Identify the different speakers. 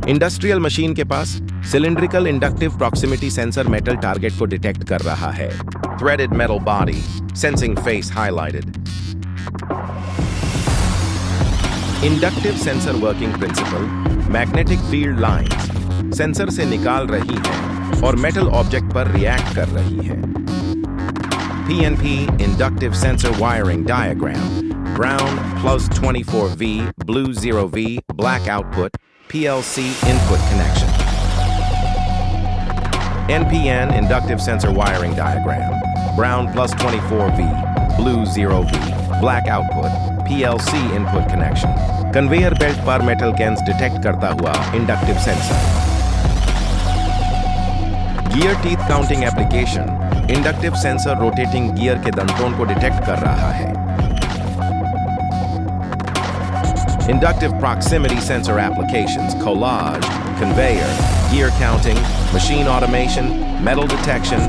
Speaker 1: Industrial machine के पास cylindrical inductive proximity sensor metal target को डिटेक्ट कर रहा है। Threaded metal body, sensing face highlighted. Inductive sensor working principle, magnetic field lines sensor से निकाल रही है और मेटल ऑब्जेक्ट पर रिएक्ट कर रही है। PNP inductive sensor wiring diagram, brown plus 24V, blue 0V, black output, PLC input connection. NPN inductive sensor wiring diagram, brown plus 24V, blue 0V, black output, PLC input connection. Conveyor belt पर metal cans detect करता हुआ inductive sensor. Gear teeth counting application, inductive sensor rotating gear के दंतों को detect कर रहा है। Inductive proximity sensor applications, collage, conveyor, gear counting, machine automation, metal detection,